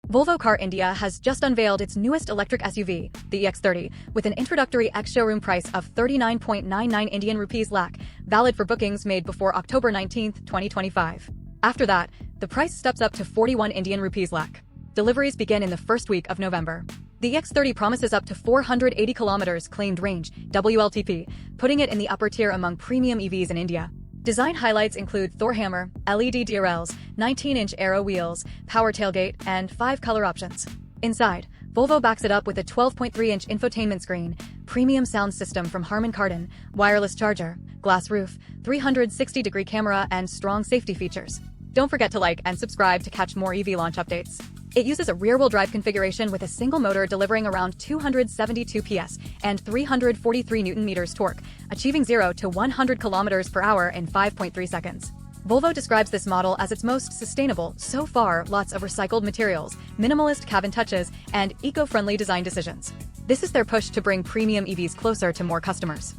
Volvo Car India has just unveiled its newest electric SUV, the EX30, with an introductory ex-showroom price of 39.99 Indian rupees lakh, valid for bookings made before October 19, 2025. After that, the price steps up to 41 Indian rupees lakh. Deliveries begin in the first week of November. The EX30 promises up to 480 kilometers claimed range, WLTP, putting it in the upper tier among premium EVs in India. Design highlights include Thor hammer, LED DRLs, 19-inch aero wheels, power tailgate, and 5 color options. Inside, Volvo backs it up with a 12.3-inch infotainment screen, premium sound system from Harman Kardon, wireless charger, glass roof, 360-degree camera, and strong safety features. Don't forget to like and subscribe to catch more EV launch updates. It uses a rear-wheel drive configuration with a single motor delivering around 272 PS and 343 Nm torque, achieving 0 to 100 km per hour in 5.3 seconds. Volvo describes this model as its most sustainable so far, lots of recycled materials, minimalist cabin touches, and eco-friendly design decisions. This is their push to bring premium EVs closer to more customers.